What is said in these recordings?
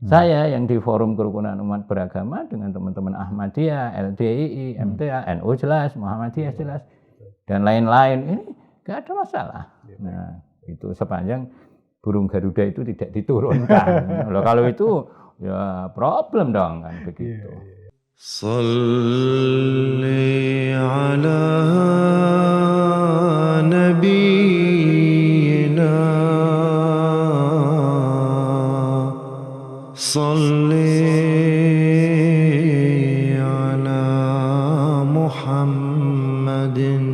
Saya yang di Forum Kerukunan Umat Beragama dengan teman-teman Ahmadiyah, LDII, MTA, NU jelas, Muhammadiyah jelas, dan lain-lain, ini nggak ada masalah. Nah, itu sepanjang burung Garuda itu tidak diturunkan. Loh, kalau itu ya problem dong kan begitu. Salli ala nabiyyina Salli ala Muhammadin.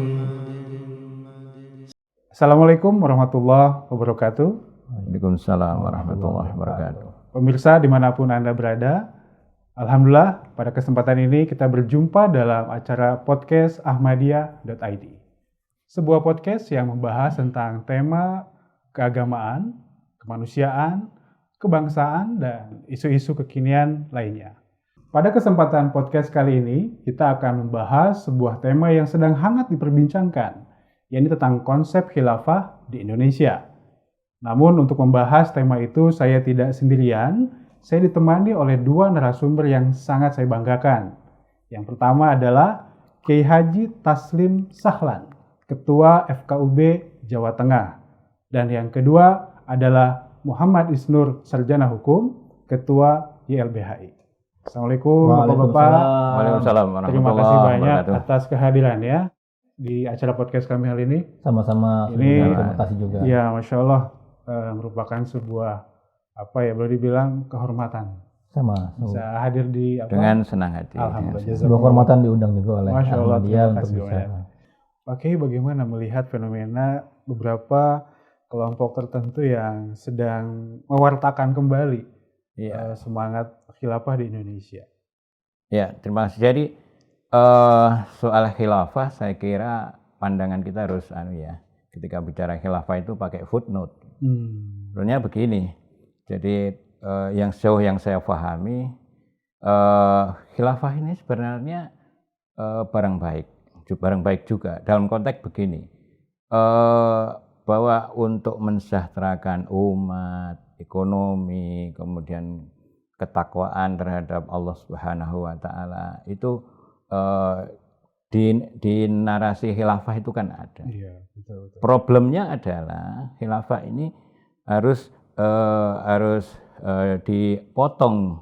Assalamualaikum warahmatullahi wabarakatuh. Waalaikumsalam warahmatullahi wabarakatuh. Pemirsa dimanapun Anda berada, alhamdulillah pada kesempatan ini kita berjumpa dalam acara podcast ahmadiyah.id. Sebuah podcast yang membahas tentang tema keagamaan, kemanusiaan, kebangsaan, dan isu-isu kekinian lainnya. Pada kesempatan podcast kali ini, kita akan membahas sebuah tema yang sedang hangat diperbincangkan, yaitu tentang konsep khilafah di Indonesia. Namun untuk membahas tema itu saya tidak sendirian, saya ditemani oleh dua narasumber yang sangat saya banggakan. Yang pertama adalah Kiai Haji Taslim Sahlan, Ketua FKUB Jawa Tengah. Dan yang kedua adalah Muhammad Isnur, Sarjana Hukum, Ketua YLBHI. Assalamualaikum Bapak-Bapak. Waalaikumsalam Terima kasih warahmatullahi banyak wabarakatuh. atas kehadirannya di acara podcast kami kali ini. Sama-sama, Ini- terima kasih juga. Ya, Masya Allah, merupakan sebuah boleh dibilang kehormatan Sama. bisa hadir di Dengan senang hati. Alhamdulillah. Sebuah kehormatan diundang juga oleh Masya Allah, Ahmadiyah terima untuk kasih bisa. banyak. Pak Kiai, bagaimana melihat fenomena beberapa kelompok tertentu yang sedang mewartakan kembali Iya. semangat khilafah di Indonesia? Ya, terima kasih. Jadi soal khilafah saya kira pandangan kita harus ketika bicara khilafah itu pakai footnote. Sebenarnya begini. Jadi yang sejauh yang saya pahami khilafah ini sebenarnya barang baik juga dalam konteks begini. Bahwa untuk mensejahterakan umat, ekonomi, kemudian ketakwaan terhadap Allah Subhanahu wa taala itu di narasi khilafah itu kan ada. Iya, betul. Problemnya adalah khilafah ini harus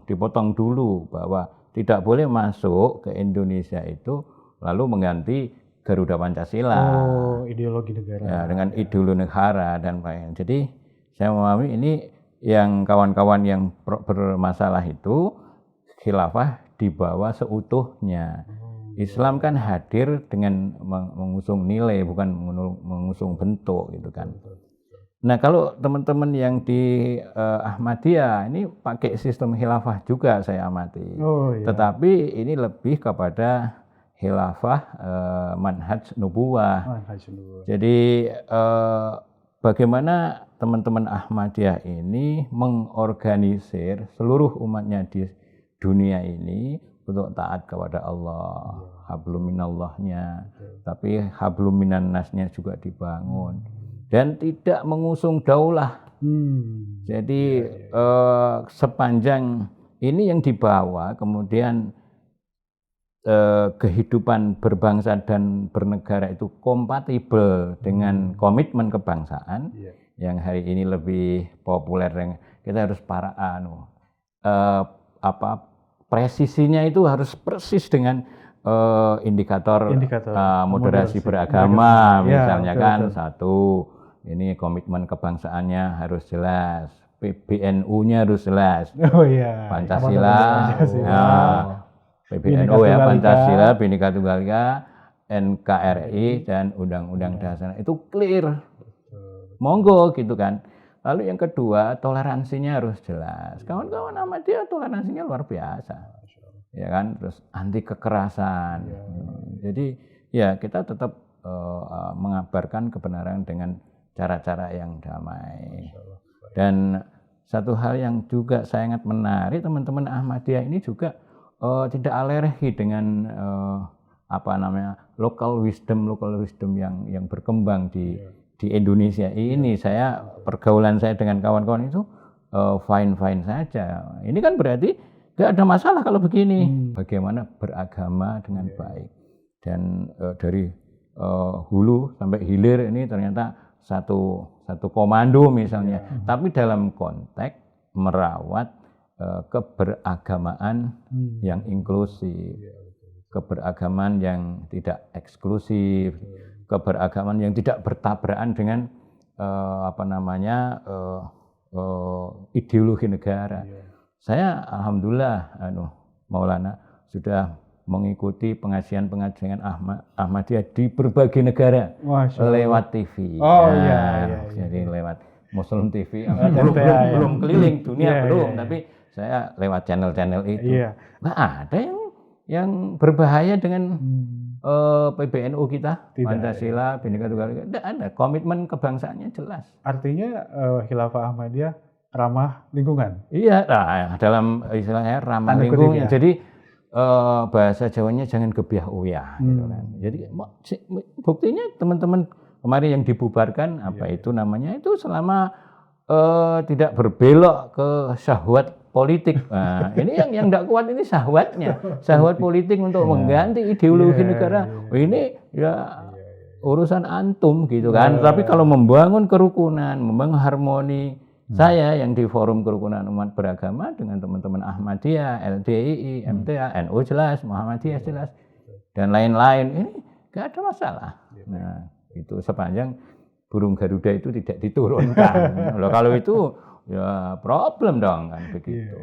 dipotong dulu bahwa tidak boleh masuk ke Indonesia itu lalu mengganti Garuda Pancasila. Oh, ideologi negara. Ya, dengan ideologi negara dan lain. Jadi saya memahami ini yang kawan-kawan yang bermasalah itu khilafah dibawa seutuhnya. Islam kan hadir dengan mengusung nilai bukan mengusung bentuk gitu kan. Nah, kalau teman-teman yang di Ahmadiyah ini pakai sistem khilafah juga saya amati. Oh, iya. Tetapi ini lebih kepada khilafah manhaj nubuwah. Jadi bagaimana teman-teman Ahmadiyah ini mengorganisir seluruh umatnya di dunia ini untuk taat kepada Allah, hablum minallahnya, tapi hablum minan nasnya juga dibangun dan tidak mengusung daulah. Jadi sepanjang ini yang dibawa kemudian kehidupan berbangsa dan bernegara itu kompatibel dengan komitmen kebangsaan yang hari ini lebih populer. Kita harus presisinya itu harus persis dengan indikator moderasi beragama misalnya kan betul. Satu, ini komitmen kebangsaannya harus jelas, PBNU-nya harus jelas, Pancasila. PBNU ya, Pancasila, Bhinneka Tunggal Ika, NKRI dan Undang-Undang Dasar itu clear. Monggo gitu kan. Lalu yang kedua, toleransinya harus jelas. Kawan-kawan Ahmadiyah toleransinya luar biasa. Ya kan, terus anti kekerasan. Jadi ya kita tetap mengabarkan kebenaran dengan cara-cara yang damai. Dan satu hal yang juga sangat menarik, teman-teman Ahmadiyah ini juga tidak alergi dengan local wisdom yang berkembang di Indonesia ini. Pergaulan saya dengan kawan-kawan itu fine-fine saja. Ini kan berarti nggak ada masalah kalau begini. Bagaimana beragama dengan baik. Dan dari hulu sampai hilir ini ternyata satu komando misalnya. Tapi dalam konteks merawat keberagamaan yang inklusif, keberagaman yang tidak eksklusif, keberagaman yang tidak bertabrakan dengan ideologi negara. Saya alhamdulillah Maulana sudah mengikuti pengajian-pengajian Ahmadiyah di berbagai negara lewat TV. Jadi lewat Muslim TV. belum keliling dunia tapi saya lewat channel-channel itu. Nggak ada yang berbahaya dengan PBNU kita, Pancasila, Bhinneka Tunggal Ika. Tidak ada, komitmen kebangsaannya jelas. Artinya Khilafah Ahmadiyah ramah lingkungan. Iya, nah, dalam istilahnya ramah lingkungan. Jadi bahasa Jawanya jangan gebiah uyah. Gitu kan. Jadi buktinya teman-teman kemarin yang dibubarkan itu namanya itu selama tidak berbelok ke syahwat politik. Nah, ini yang tidak kuat ini syahwat politik untuk mengganti ideologi negara. Ini urusan antum gitu kan. Tapi kalau membangun kerukunan, membangun harmoni, saya yang di Forum Kerukunan Umat Beragama dengan teman-teman Ahmadiyah, LDII, MTA, NU jelas, Muhammadiyah jelas, dan lain-lain, ini nggak ada masalah. Nah, itu sepanjang burung Garuda itu tidak diturunkan. Loh, kalau itu ya problem dong kan begitu.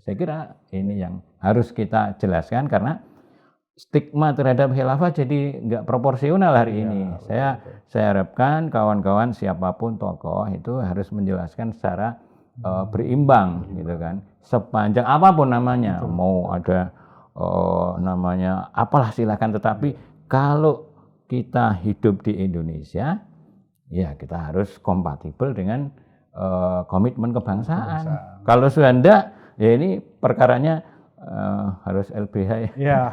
Saya kira ini yang harus kita jelaskan karena stigma terhadap khilafah jadi nggak proporsional hari ini. Saya harapkan kawan-kawan siapapun tokoh itu harus menjelaskan secara berimbang gitu kan. Sepanjang apapun namanya, mau ada namanya apalah silakan, tetapi kalau kita hidup di Indonesia ya kita harus kompatibel dengan komitmen kebangsaan. Kalau sudah enggak, ya ini perkaranya harus LBH ya.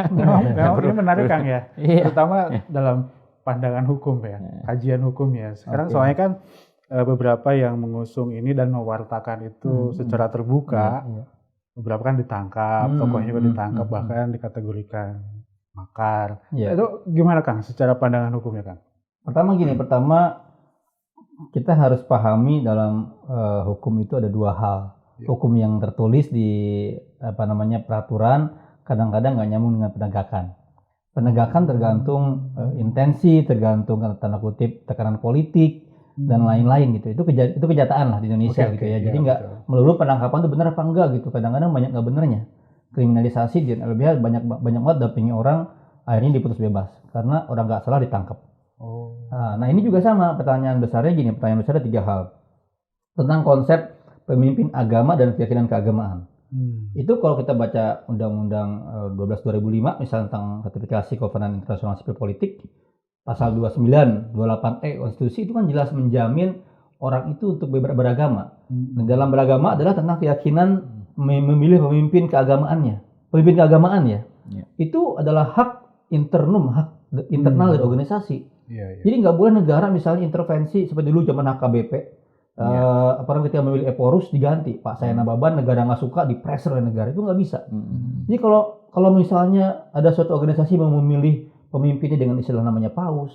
Memang ini menarik Kang ya, terutama dalam pandangan hukum ya, kajian hukum ya. Sekarang soalnya kan beberapa yang mengusung ini dan mewartakan itu secara terbuka, beberapa kan ditangkap, tokohnya juga ditangkap, bahkan dikategorikan makar. Itu gimana Kang secara pandangan hukumnya Kang? Pertama kita harus pahami dalam hukum itu ada dua hal. Hukum yang tertulis di peraturan kadang-kadang nggak nyambung dengan penegakan. Penegakan tergantung intensi, tergantung tanda kutip tekanan politik dan lain-lain gitu. Itu kenyataan lah di Indonesia gitu ya. Jadi nggak melulu penangkapan itu benar apa enggak gitu. Kadang-kadang banyak nggak benernya. Kriminalisasi di LBH banyak banget dampingi orang akhirnya diputus bebas karena orang nggak salah ditangkap. Nah ini juga sama, pertanyaan besarnya gini, pertanyaan besarnya 3 hal tentang konsep pemimpin agama dan keyakinan keagamaan. Itu kalau kita baca Undang-Undang 12 2005 misalnya tentang ratifikasi Kovenan Internasional Sipil Politik, pasal 29, 28E konstitusi itu kan jelas menjamin orang itu untuk beragama. Dan dalam beragama adalah tentang keyakinan memilih pemimpin keagamaannya. Pemimpin keagamaan ya. Itu adalah hak internum, hak internal dari organisasi. Jadi nggak boleh negara misalnya intervensi seperti dulu zaman HKBP. Ketika memilih Eporus diganti Pak Sayana Baban, negara nggak suka dipressure oleh negara, itu nggak bisa. Jadi kalau misalnya ada suatu organisasi mau memilih pemimpinnya dengan istilah namanya paus,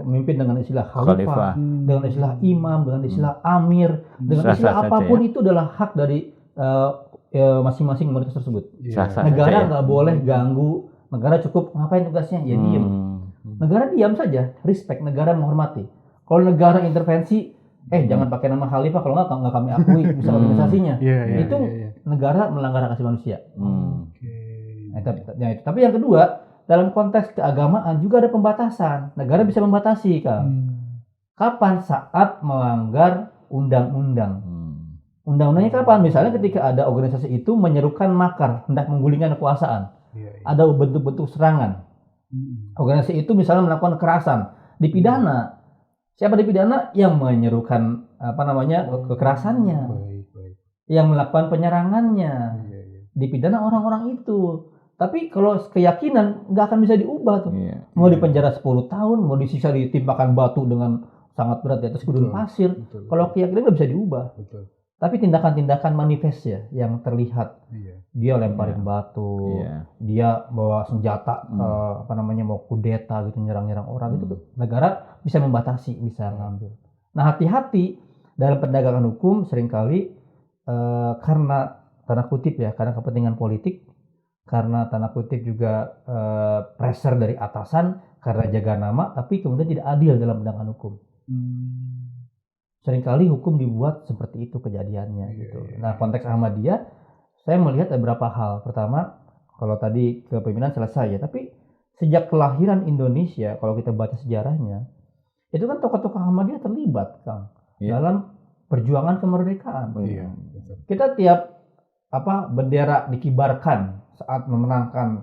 pemimpin dengan istilah khalifah, dengan istilah imam, dengan istilah amir, dengan istilah apapun itu adalah hak dari masing-masing komunitas tersebut. Negara nggak boleh ganggu, negara cukup ngapain tugasnya ya diem. Negara diam saja, respect, negara menghormati. Kalau negara intervensi, jangan pakai nama khalifah, kalau nggak kami akui bisa organisasinya. Itu negara melanggar hak asasi manusia. Tapi yang kedua, dalam konteks keagamaan juga ada pembatasan. Negara bisa membatasi, Kang. Kapan? Saat melanggar undang-undang. Undang-undangnya kapan? Misalnya ketika ada organisasi itu menyerukan makar, hendak menggulingkan kekuasaan. Ada bentuk-bentuk serangan. Organisasi itu misalnya melakukan kekerasan, dipidana. Siapa dipidana? Yang menyerukan kekerasannya, yang melakukan penyerangannya. Dipidana orang-orang itu. Tapi kalau keyakinan nggak akan bisa diubah tuh. Mau dipenjara 10 tahun, mau disiksa ditimpakan batu dengan sangat berat di atas gurun pasir. Kalau keyakinan nggak bisa diubah. Tapi tindakan-tindakan manifest ya yang terlihat. Dia lemparin batu, dia bawa senjata mau kudeta gitu, nyerang-nyerang orang, itu negara bisa membatasi, bisa ngambil. Nah, hati-hati dalam perdagangan hukum seringkali karena tanda kutip ya, karena kepentingan politik, karena tanda kutip juga pressure dari atasan, karena jaga nama, tapi kemudian tidak adil dalam perdagangan hukum. Seringkali hukum dibuat seperti itu kejadiannya gitu. Nah, konteks Ahmadiyah saya melihat ada beberapa hal. Pertama, kalau tadi kepemimpinan selesai ya, tapi sejak kelahiran Indonesia, kalau kita baca sejarahnya, itu kan tokoh-tokoh Ahmadiyah terlibat, Kang, dalam perjuangan kemerdekaan. Kita tiap bendera dikibarkan saat memenangkan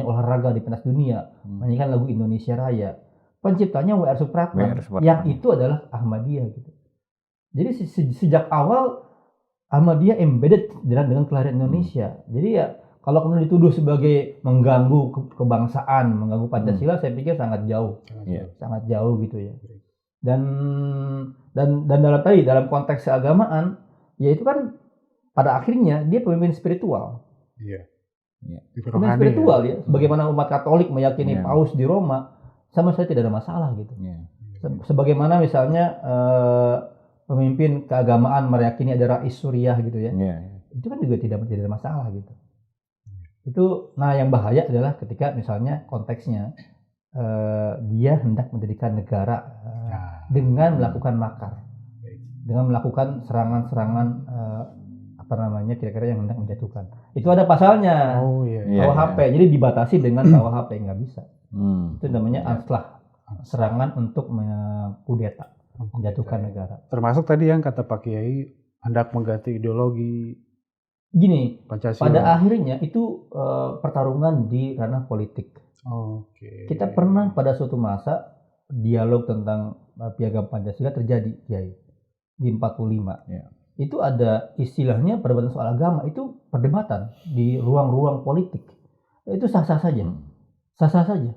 olahraga di pentas dunia, menyanyikan lagu Indonesia Raya. Penciptanya W.R. Supratman, yang itu adalah Ahmadiyah gitu. Jadi sejak awal Ahmadiyah embedded dengan kelahiran Indonesia. Jadi ya kalau kemudian dituduh sebagai mengganggu kebangsaan, mengganggu Pancasila, saya pikir sangat jauh, sangat jauh gitu ya. Dan dalam konteks keagamaan, ya itu kan pada akhirnya dia pemimpin spiritual. Pemimpin spiritual ya. Sebagaimana umat Katolik meyakini Paus di Roma, sama saya tidak ada masalah gitu. Sebagaimana misalnya pemimpin keagamaan meyakini ada Rais Suriah gitu ya. Itu kan juga tidak ada masalah gitu. Itu, nah yang bahaya adalah ketika misalnya konteksnya dia hendak mendirikan negara dengan melakukan makar, dengan melakukan serangan-serangan kira-kira yang hendak menjatuhkan. Itu ada pasalnya. KUHP. Jadi dibatasi dengan KUHP, nggak bisa. Itu namanya anslah, serangan untuk kudeta, menjatuhkan negara. Termasuk tadi yang kata Pak Kiai hendak mengganti ideologi. Gini, Pancasila. pada akhirnya itu pertarungan di ranah politik. Kita pernah pada suatu masa dialog tentang piagam Pancasila terjadi, Kiai, di 45. Itu ada istilahnya perdebatan soal agama, itu perdebatan di ruang-ruang politik. Itu sah-sah saja. Sah-sah saja.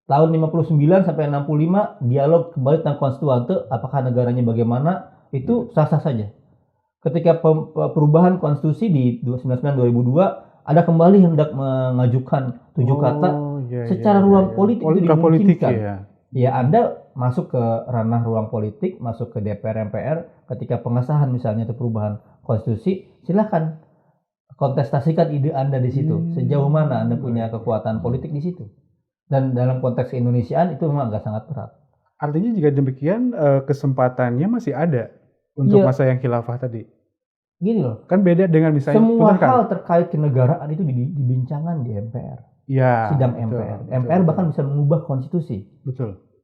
Tahun 59 sampai 65 dialog kembali tentang konstituante, apakah negaranya bagaimana, itu sah-sah saja. Ketika perubahan konstitusi di 1999-2002 ada kembali hendak mengajukan 7 kata secara ruang politik itu dimungkinkan. Ya, Anda masuk ke ranah ruang politik, masuk ke DPR MPR, ketika pengesahan misalnya atau perubahan konstitusi, silakan kontestasikan ide Anda di situ. Sejauh mana Anda punya kekuatan politik di situ. Dan dalam konteks Indonesiaan itu memang agak sangat berat. Artinya jika demikian kesempatannya masih ada untuk masa yang khilafah tadi. Gini loh. Kan beda dengan misalnya semua hal terkait kenegaraan itu dibincangkan di MPR. Sidang MPR. MPR bahkan bisa mengubah konstitusi.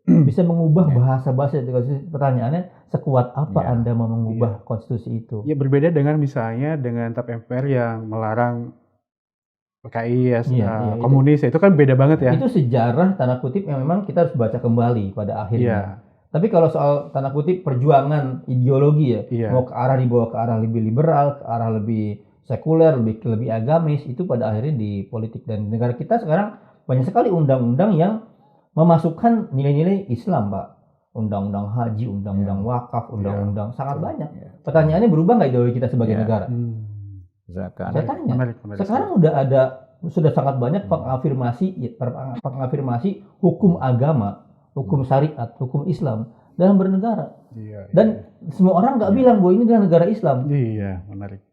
Bisa mengubah bahasa-bahasa di konstitusi. Pertanyaannya, sekuat apa Anda mau mengubah konstitusi itu? Ya, berbeda dengan misalnya dengan TAP MPR yang melarang PKI komunis, itu kan beda banget ya. Itu sejarah tanda kutip yang memang kita harus baca kembali pada akhirnya. Tapi kalau soal tanda kutip perjuangan ideologi mau ke arah dibawa ke arah lebih liberal, ke arah lebih sekuler, lebih agamis, itu pada akhirnya di politik. Dan negara kita sekarang banyak sekali undang-undang yang memasukkan nilai-nilai Islam, Pak. Undang-undang haji, undang-undang wakaf, undang-undang sangat banyak. Pertanyaannya, berubah nggak ideologi kita sebagai negara? Zakat. Saya tanya. Sekarang sudah sangat banyak pengafirmasi hukum agama, hukum syariat, hukum Islam dalam bernegara. Dan semua orang nggak bilang bahwa ini adalah negara Islam. Menarik.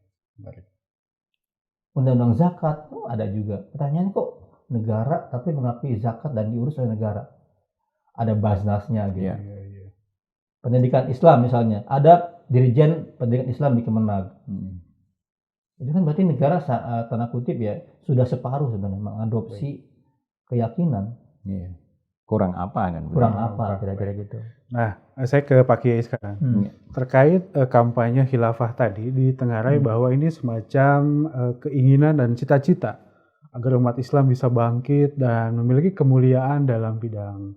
Undang-undang zakat ada juga. Pertanyaannya, kok negara tapi mengakui zakat dan diurus oleh negara? Ada Basnasnya gitu. Pendidikan Islam misalnya, ada Dirjen Pendidikan Islam di Kemenag. Itu kan berarti negara tanda kutip ya sudah separuh sebenarnya mengadopsi keyakinan. Kurang apa kan? Kurang apa kira-kira gitu. Nah, saya ke Pak Kiai sekarang. Terkait kampanye khilafah tadi ditengarai bahwa ini semacam keinginan dan cita-cita agar umat Islam bisa bangkit dan memiliki kemuliaan dalam bidang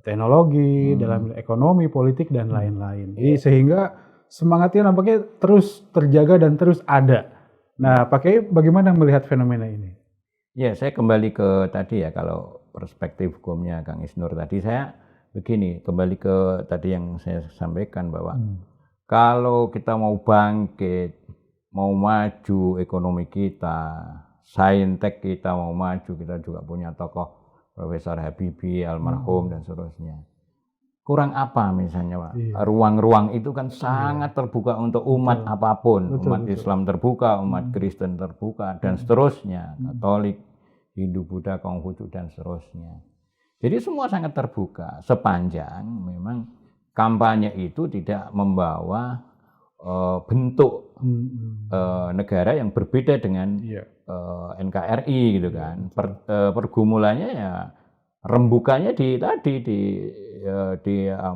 teknologi, dalam ekonomi, politik dan lain-lain. Jadi sehingga semangatnya nampaknya terus terjaga dan terus ada. Nah, Pak Kiai bagaimana melihat fenomena ini? Ya, saya kembali ke tadi ya, kalau perspektif hukumnya Kang Isnur tadi, saya begini, kembali ke tadi yang saya sampaikan bahwa Kalau kita mau bangkit, mau maju ekonomi kita, saintek kita mau maju, kita juga punya tokoh Profesor Habibie, almarhum dan seterusnya. Kurang apa misalnya Pak? Ruang-ruang itu kan sangat terbuka untuk umat apapun. Umat Islam terbuka, umat Kristen terbuka, dan seterusnya. Katolik, Hindu, Buddha, Konghucu, dan seterusnya. Jadi semua sangat terbuka, sepanjang memang kampanye itu tidak membawa bentuk negara yang berbeda dengan NKRI gitu kan. Pergumulannya ya rembukannya di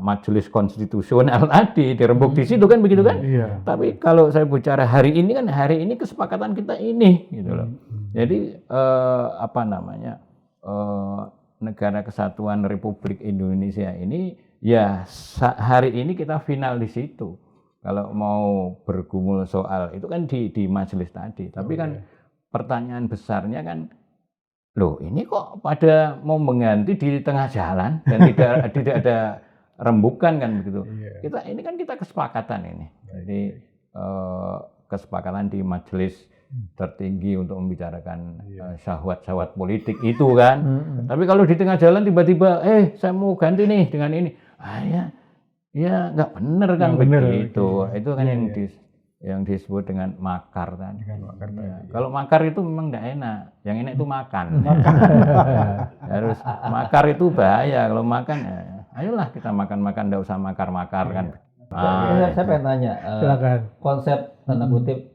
majelis konstitusional tadi, dirembuk di situ kan begitu kan. Tapi kalau saya bicara hari ini kan, hari ini kesepakatan kita ini gitu loh. Jadi Negara Kesatuan Republik Indonesia ini ya hari ini kita final di situ. Kalau mau bergumul soal itu kan di majelis tadi. Tapi kan pertanyaan besarnya kan, loh ini kok pada mau mengganti di tengah jalan dan tidak ada rembukan kan begitu. Kita kesepakatan ini. Jadi kesepakatan di majelis tertinggi untuk membicarakan syahwat-syahwat politik itu kan. Tapi kalau di tengah jalan tiba-tiba saya mau ganti nih dengan ini. Ya nggak bener kan begitu. Itu kan yang disebut dengan makar kan. Kalau makar itu memang nggak enak. Yang enak itu makan. Harus makar itu bahaya. Kalau makan ayolah kita makan-makan, nggak usah makar-makar kan. Saya pengen tanya, konsep tanda kutip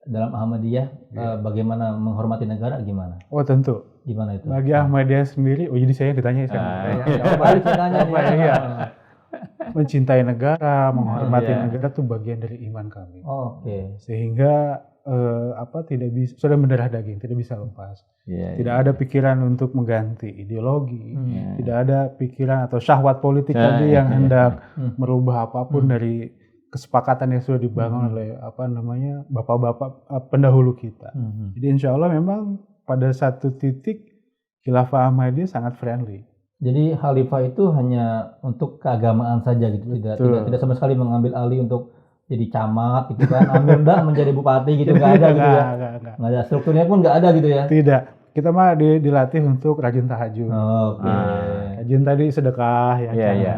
dalam Ahmadiyah, bagaimana menghormati negara gimana? Oh tentu. Gimana itu? Bagi Ahmadiyah sendiri, jadi saya ditanya Balik saya tanya nih. Mencintai negara, menghormati negara itu bagian dari iman kami. Sehingga tidak bisa, sudah mendarah daging, tidak bisa lepas. Tidak ada pikiran untuk mengganti ideologi, tidak ada pikiran atau syahwat politik tadi yang hendak merubah apapun dari kesepakatan yang sudah dibangun oleh bapak-bapak pendahulu kita. Jadi insya Allah memang pada satu titik Khilafah Ahmadiyah sangat friendly. Jadi khalifah itu hanya untuk keagamaan saja gitu, tidak sama sekali mengambil alih untuk jadi camat gitu kan, ambil menjadi bupati gitu, nggak ada gitu ya. Nggak ada, strukturnya pun nggak ada gitu ya. Tidak, kita mah dilatih untuk rajin tahajud. Rajin tadi sedekah ya.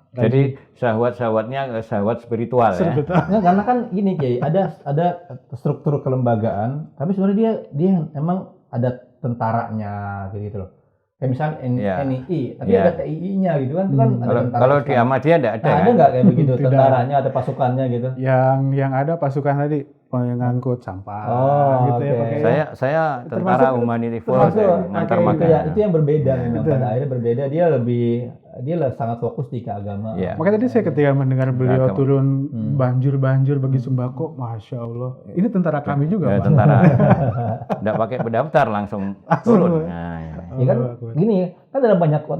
Jadi syahwat-syahwatnya syahwat spiritual ya. Nah, karena kan gini Kiai, ada struktur kelembagaan, tapi sebenarnya dia emang ada tentaranya gitu loh. Kayak misalnya NII, tapi ada TII-nya gitu kan. Itu kan kalau di Ahmadiyah ada ada nggak kayak begitu tentaranya atau pasukannya gitu? Yang ada pasukan tadi pengangkut sampah gitu ya. Saya tentara humanity force ngantar makan. Itu yang berbeda memang. Pada akhirnya berbeda, dia sangat fokus di keagamaan. Makanya tadi saya ketika mendengar beliau turun banjir bagi sembako, masya Allah. Ini tentara kami juga. Tentara. Nggak pakai pendaftar langsung turun. Ya kan gini kan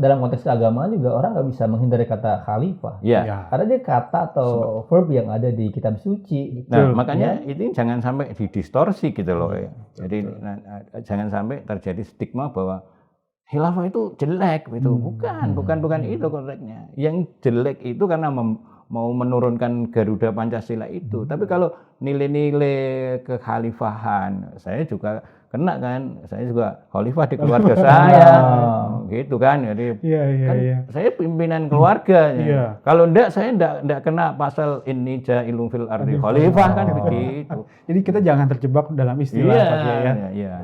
dalam konteks keagamaan juga orang nggak bisa menghindari kata khalifah. Karena dia kata atau verb yang ada di kitab suci. Nah, makanya ini jangan sampai didistorsi gitu loh. Jadi jangan sampai terjadi stigma bahwa khilafah itu jelek gitu. Bukan itu konteksnya. Yang jelek itu karena mau menurunkan Garuda Pancasila itu. Tapi kalau nilai-nilai kekhalifahan, saya juga kena kan, saya juga khalifah di keluarga saya, gitu kan. Jadi saya pimpinan keluarga. Kalau enggak, saya enggak kena pasal ini ja'ilun fil ardi khalifah kan begitu. Jadi kita jangan terjebak dalam istilah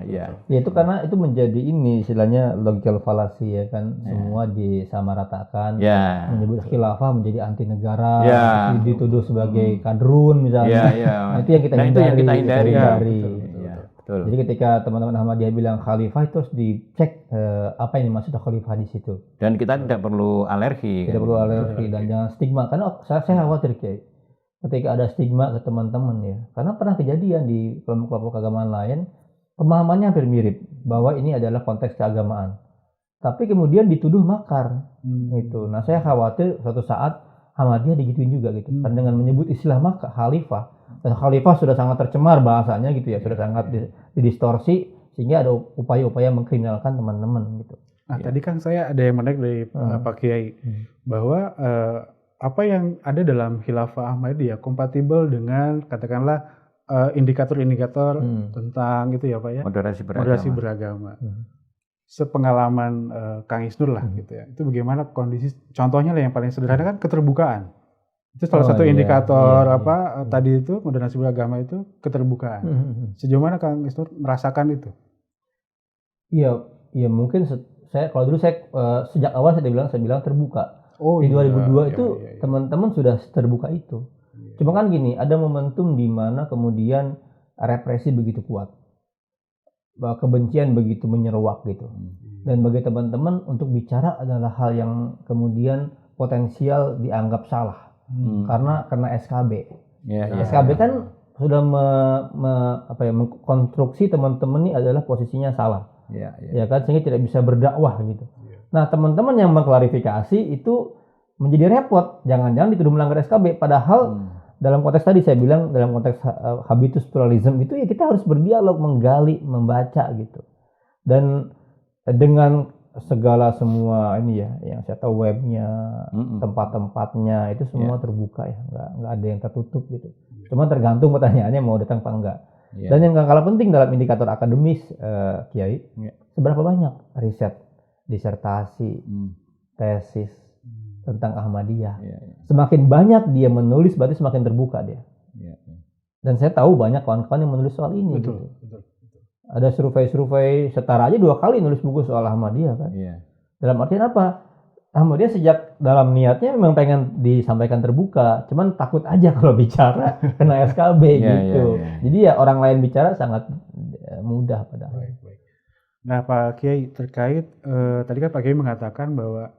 Ya itu karena itu menjadi ini istilahnya logical fallacy ya kan, semua disamaratakan, menyebut khilafah menjadi anti negara, dituduh sebagai kadrun misalnya. Nah, itu yang kita hindari. Betul. Jadi ketika teman-teman Ahmadiyah bilang khalifah itu harus dicek apa yang dimaksud khalifah di situ. Dan kita tidak perlu alergi. Tidak perlu alergi dan jangan stigma, karena saya khawatir Kiai. Ketika ada stigma ke teman-teman ya, karena pernah kejadian di kelompok-kelompok keagamaan lain, pemahamannya hampir mirip bahwa ini adalah konteks keagamaan. Tapi kemudian dituduh makar gitu. Nah, saya khawatir suatu saat Ahmadiyah digituin juga gitu. Karena dengan menyebut istilah makar khalifah, khalifah sudah sangat tercemar bahasanya gitu ya, sudah sangat didistorsi sehingga ada upaya-upaya mengkriminalkan teman-teman gitu. Nah, tadi kan saya ada yang menarik dari Pak Kiai bahwa apa yang ada dalam Khilafah Ahmadiyah kompatibel dengan katakanlah indikator-indikator tentang itu ya Pak ya, moderasi beragama. Sepengalaman Kang Isnur lah gitu ya. Itu bagaimana kondisi, contohnya lah yang paling sederhana kan keterbukaan. Itu salah satu indikator tadi itu moderasi beragama itu keterbukaan. Sejauh mana Kang Isnur merasakan itu? Iya mungkin saya kalau dulu saya sejak awal saya bilang terbuka. Di 2002 itu teman-teman sudah terbuka itu. Cuma kan gini, ada momentum di mana kemudian represi begitu kuat. Kebencian begitu menyeruak gitu. Dan bagi teman-teman untuk bicara adalah hal yang kemudian potensial dianggap salah. Karena SKB. SKB kan sudah mengkonstruksi teman-teman ini adalah posisinya salah. Ya kan, sehingga tidak bisa berdakwah gitu. Nah, teman-teman yang mengklarifikasi itu menjadi repot. Jangan-jangan dituduh melanggar SKB, padahal dalam konteks tadi saya bilang, dalam konteks habitus pluralism itu ya kita harus berdialog, menggali, membaca gitu. Dan dengan segala semua ini ya, yang saya tahu webnya, tempat-tempatnya itu semua terbuka ya, nggak ada yang tertutup gitu. Cuma tergantung pertanyaannya mau datang apa enggak. Dan yang nggak kalah penting dalam indikator akademis, Kiai, seberapa banyak riset, disertasi, tesis tentang Ahmadiyah. Semakin banyak dia menulis, berarti semakin terbuka dia. Dan saya tahu banyak kawan-kawan yang menulis soal ini. Betul. Ada survei-survei setara aja 2 kali nulis buku soal Ahmadiyah kan. Dalam artian apa? Ahmadiyah sejak dalam niatnya memang pengen disampaikan terbuka, cuman takut aja kalau bicara kena SKB gitu. Jadi ya orang lain bicara sangat mudah padahal. Baik. Nah Pak Kiai, terkait tadi kan Pak Kiai mengatakan bahwa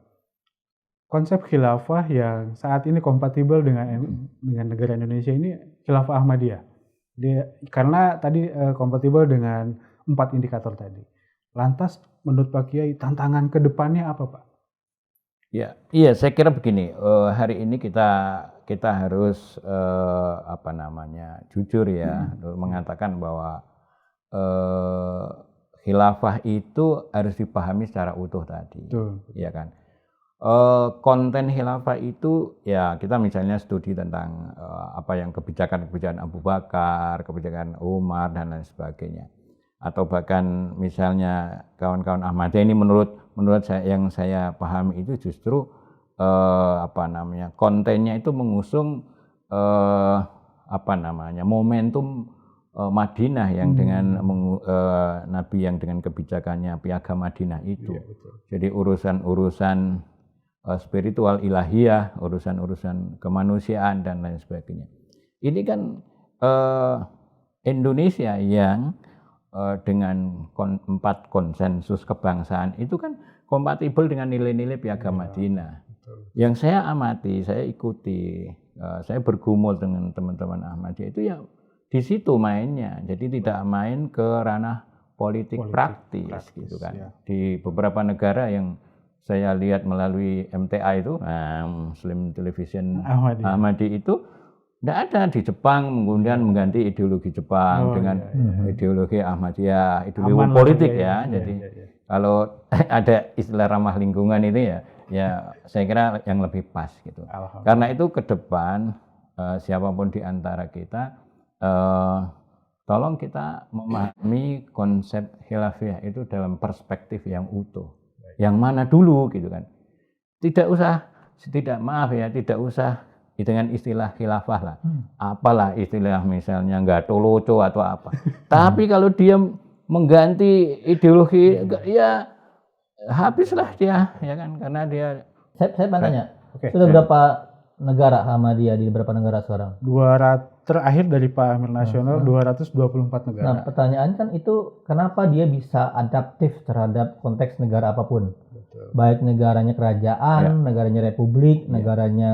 konsep khilafah yang saat ini kompatibel dengan negara Indonesia ini khilafah Ahmadiyah. Karena tadi kompatibel dengan 4 indikator tadi. Lantas menurut Pak Kiai tantangan ke depannya apa Pak? Iya, saya kira begini. Hari ini kita harus jujur ya, mengatakan bahwa khilafah itu harus dipahami secara utuh tadi. Ya kan. Konten khilafah itu ya kita misalnya studi tentang kebijakan Abu Bakar, kebijakan Umar dan lain sebagainya. Atau bahkan misalnya kawan-kawan Ahmadiyah ini menurut saya yang saya pahami itu justru kontennya itu mengusung momentum Madinah yang dengan Nabi yang dengan kebijakannya Piagam Madinah itu. Jadi urusan-urusan spiritual ilahiyah, urusan-urusan kemanusiaan dan lain sebagainya. Ini kan Indonesia yang dengan 4 konsensus kebangsaan itu kan kompatibel dengan nilai-nilai Piagam Madinah. Yang saya amati, saya ikuti, saya bergumul dengan teman-teman Ahmadiyah itu ya di situ mainnya. Jadi tidak main ke ranah politik praktis gitu kan. Di beberapa negara yang saya lihat melalui MTA itu, Muslim Television Ahmadi itu tidak ada. Di Jepang kemudian mengganti ideologi Jepang dengan ideologi Ahmadiyah, ideologi politik ya. Jadi kalau ada istilah ramah lingkungan itu ya saya kira yang lebih pas gitu. Karena itu ke depan siapapun di antara kita tolong kita memahami konsep khilafah itu dalam perspektif yang utuh. Yang mana dulu gitu kan. Tidak usah dengan istilah khilafah lah. Apalah istilah misalnya Gatoloco atau apa. Tapi kalau dia mengganti ideologi ya habislah dia ya kan, karena dia. Saya tanya. Sudah berapa negara Ahmadiyah di beberapa negara sekarang? 200 terakhir dari Pak Amir Nasional 224 negara. Nah, pertanyaan kan itu kenapa dia bisa adaptif terhadap konteks negara apapun? Baik negaranya kerajaan, negaranya republik, negaranya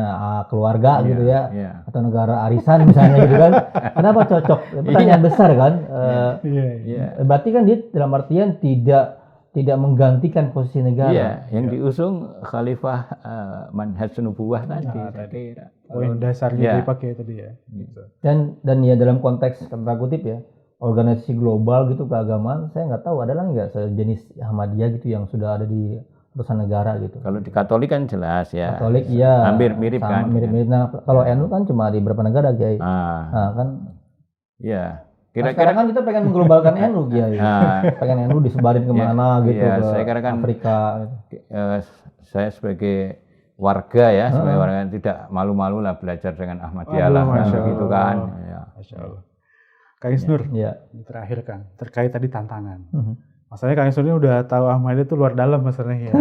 keluarga gitu ya, atau negara arisan misalnya gitu kan. Kenapa cocok? Pertanyaan besar kan. Berarti kan dia dalam artian tidak menggantikan posisi negara. Yang diusung Khalifah Manhaj Nubuwah tadi. Poin dasarnya dipakai tadi ya. Gitu. Dan ya dalam konteks tanda kutip ya, organisasi global gitu keagamaan, saya nggak tahu ada lagi nggak sejenis Ahmadiyah gitu yang sudah ada di urusan negara gitu. Kalau di Katolik kan jelas ya. Katolik iya. Hampir mirip kan. Mirip-mirip. Nah, kalau NU kan cuma di beberapa negara, Kiai. Nah, kan. Iya. Kira-kira kan kita pengen mengglobalkan NU, Kiai. Pengen NU disebarin kemana gitu ke saya kira kan Afrika. Gitu. Saya sebagai warga ya, sebagai warga tidak malu-malu lah belajar dengan Ahmadiyah lah, gitu kan. Ya. Masya Allah. Kang Isnur, terakhir Kang, terkait tadi tantangan. Masalahnya Kang Isnur ini udah tahu Ahmadiyah itu luar dalam masalahnya ya.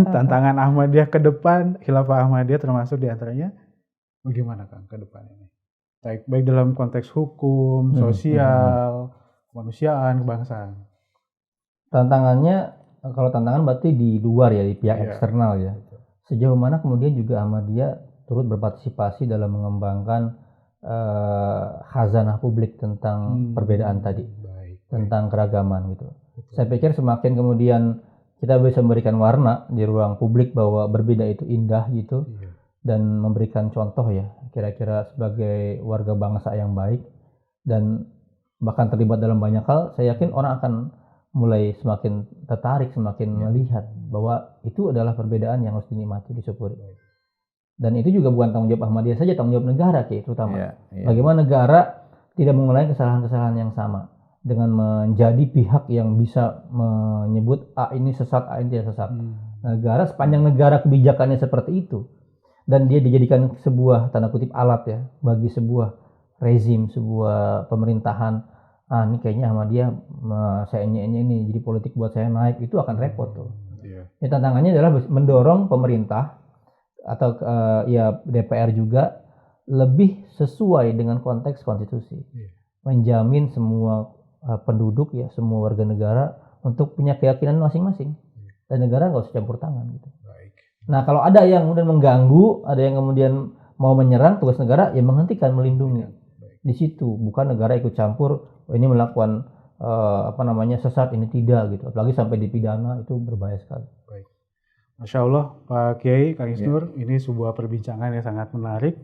Tantangan Ahmadiyah ke depan, khilafah Ahmadiyah termasuk diantaranya, bagaimana Kang ke depan ini? Baik dalam konteks hukum, sosial, kemanusiaan, kebangsaan. Tantangannya, kalau tantangan berarti di luar ya, di pihak eksternal ya. Sejauh mana kemudian juga Ahmadiyah turut berpartisipasi dalam mengembangkan khazanah publik tentang perbedaan tadi, tentang keragaman gitu. Saya pikir semakin kemudian kita bisa memberikan warna di ruang publik bahwa berbeda itu indah gitu, dan memberikan contoh ya, kira-kira sebagai warga bangsa yang baik dan bahkan terlibat dalam banyak hal, saya yakin orang akan mulai semakin tertarik, semakin melihat bahwa itu adalah perbedaan yang harus dinikmati, disyukuri. Dan itu juga bukan tanggung jawab Ahmadiyah saja, tanggung jawab negara, terutama. Bagaimana negara tidak mengulangi kesalahan-kesalahan yang sama dengan menjadi pihak yang bisa menyebut ini sesat, ini tidak sesat. Negara, sepanjang negara kebijakannya seperti itu dan dia dijadikan sebuah tanda kutip alat ya bagi sebuah rezim, sebuah pemerintahan. Ini kayaknya Ahmadiyah saya ini jadi politik buat saya naik, itu akan repot tuh. Ya, tantangannya adalah mendorong pemerintah atau DPR juga lebih sesuai dengan konteks konstitusi, menjamin semua penduduk ya, semua warga negara untuk punya keyakinan masing-masing dan negara nggak usah campur tangan gitu. Nah, kalau ada yang kemudian mengganggu, ada yang kemudian mau menyerang, tugas negara ya menghentikan, melindungi. Di situ bukan negara ikut campur, ini melakukan sesat, ini tidak gitu. Apalagi sampai dipidana, itu berbahaya sekali. Baik. Masya Allah, Pak Kiai, Kang Isnur, ini sebuah perbincangan yang sangat menarik.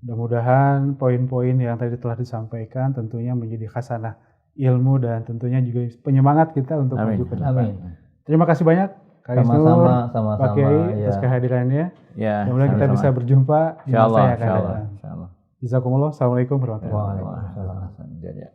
Mudah-mudahan poin-poin yang tadi telah disampaikan tentunya menjadi khasanah ilmu dan tentunya juga penyemangat kita untuk maju ke depan. Terima kasih banyak Kang Isnur, Pak Kiai atas kehadirannya. Mudah-mudahan kita bisa berjumpa di masa yang akan datang. Jazakumullah. Assalamualaikum warahmatullahi wabarakatuh.